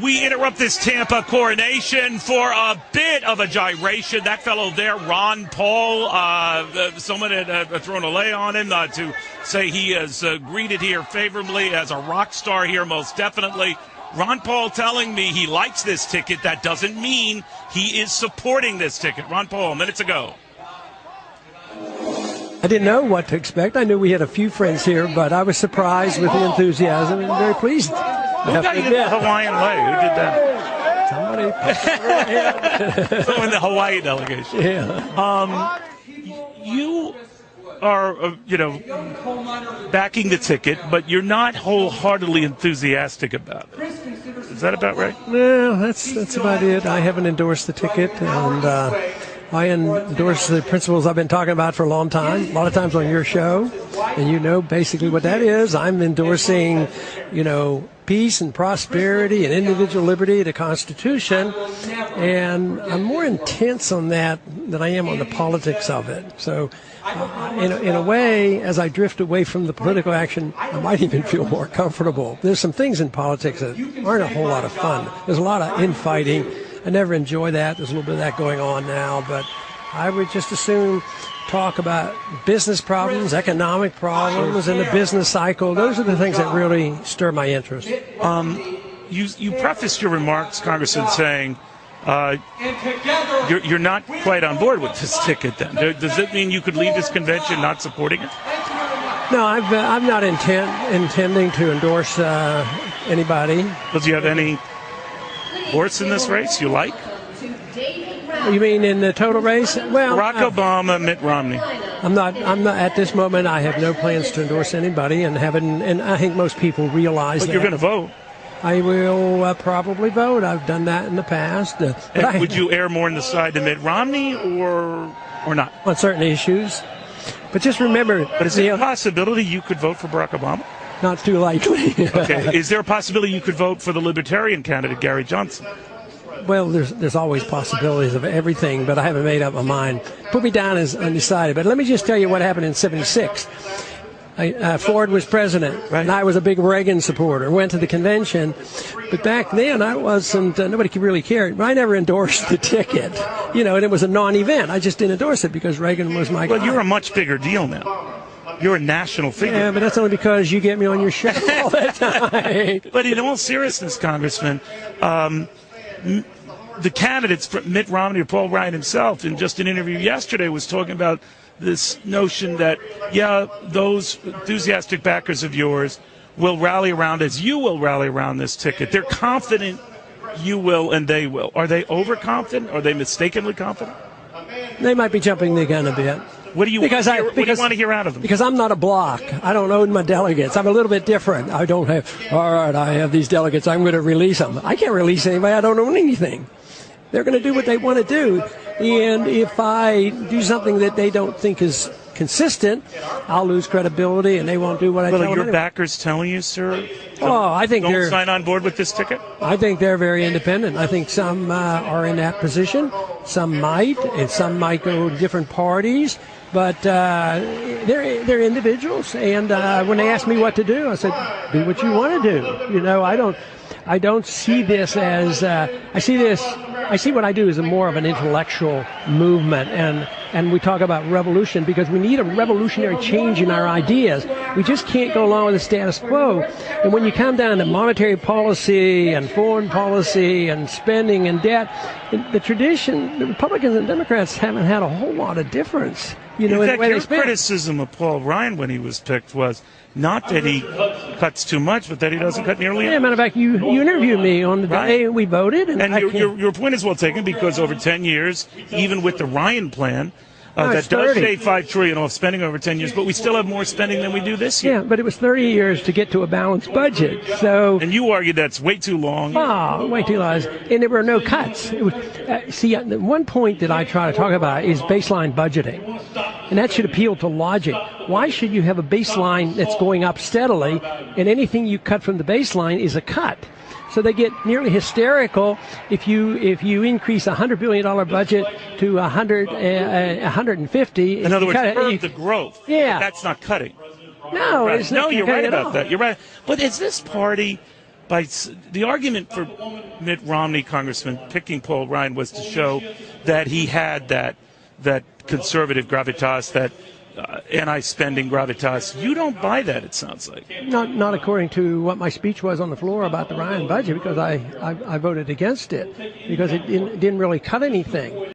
We interrupt this Tampa coronation for a bit of a gyration. That fellow there, Ron Paul, someone had thrown a lay on him to say he is greeted here favorably as a rock star here, most definitely. Ron Paul telling me he likes this ticket. That doesn't mean he is supporting this ticket. Ron Paul, minutes ago. I didn't know what to expect. I knew we had a few friends here, but I was surprised with the enthusiasm and very pleased. Who got you the Hawaiian way? Who did that? Somebody. Someone in the Hawaii delegation. Yeah. You are, backing the ticket, but you're not wholeheartedly enthusiastic about it. Is that about right? Well, that's about it. I haven't endorsed the ticket, and I endorse the principles I've been talking about for a long time, a lot of times on your show, and you know basically what that is. I'm endorsing, peace and prosperity and individual liberty, the Constitution, and I'm more intense on that than I am on the politics of it. So, in a way, as I drift away from the political action, I might even feel more comfortable. There's some things in politics that aren't a whole lot of fun. There's a lot of infighting. I never enjoy that. There's a little bit of that going on now, but I would just as soon talk about business problems, economic problems, and the business cycle. Those are the things that really stir my interest. You prefaced your remarks, Congressman, saying you're not quite on board with this ticket then. Does it mean you could leave this convention not supporting it? No, I'm not intending to endorse anybody. Does you have any horse in this race you like? You mean in the total race? Well, Barack Obama, Mitt Romney. I'm not at this moment. I have no plans to endorse anybody, and I think most people realize that. But you're going to vote. I will probably vote. I've done that in the past. Would you err more on the side of Mitt Romney or not? On certain issues. But just remember. But is there a possibility you could vote for Barack Obama? Not too likely. Okay. Is there a possibility you could vote for the Libertarian candidate, Gary Johnson? Well, there's always possibilities of everything, but I haven't made up my mind. Put me down as undecided. But let me just tell you what happened in '76. Ford was president, right, and I was a big Reagan supporter. Went to the convention, but back then I wasn't. Nobody could really care. I never endorsed the ticket, and it was a non-event. I just didn't endorse it because Reagan was my guy. Well, you're a much bigger deal now. You're a national figure. Yeah, but that's only because you get me on your show all the time. But in all seriousness, Congressman, the candidates, Mitt Romney or Paul Ryan himself, in just an interview yesterday, was talking about this notion that, those enthusiastic backers of yours will rally around as you will rally around this ticket. They're confident you will and they will. Are they overconfident? Are they mistakenly confident? They might be jumping the gun a bit. What do you want to hear out of them? Because I'm not a block. I don't own my delegates. I'm a little bit different. I don't have, all right, I have these delegates. I'm going to release them. I can't release anybody. I don't own anything. They're going to do what they want to do. And if I do something that they don't think is consistent, I'll lose credibility and they won't do what I tell them. Well, are your backers telling you, sir? I think don't sign on board with this ticket? I think they're very independent. I think some are in that position. Some might, and some might go to different parties. But they're individuals, and when they ask me what to do, I said, "Do what you want to do." I don't see this as I see what I do as more of an intellectual movement, and we talk about revolution because we need a revolutionary change in our ideas. We just can't go along with the status quo. And when you come down to monetary policy and foreign policy and spending and debt, the tradition, the Republicans and Democrats haven't had a whole lot of difference. In fact, your criticism of Paul Ryan when he was picked was not that he cuts too much, but that he doesn't cut nearly enough. Yeah, matter of fact, you interviewed me on the day we voted. And your point is well taken because over 10 years, even with the Ryan plan, that does shave $5 trillion off spending over 10 years, but we still have more spending than we do this year. Yeah, but it was 30 years to get to a balanced budget. And you argue that's way too long. Oh, way too long. And there were no cuts. It was, the one point that I try to talk about is baseline budgeting. And that should appeal to logic. Why should you have a baseline that's going up steadily, and anything you cut from the baseline is a cut? So they get nearly hysterical if you increase a $100 billion budget to 150. In other words, curb the growth. Yeah. But that's not cutting. No, right. It's not. No, you're right about that. You're right. But is this party the argument for Mitt Romney, Congressman, picking Paul Ryan was to show that he had that conservative gravitas, that anti-spending gravitas. You don't buy that, it sounds like. Not according to what my speech was on the floor about the Ryan budget, because I voted against it because it didn't really cut anything.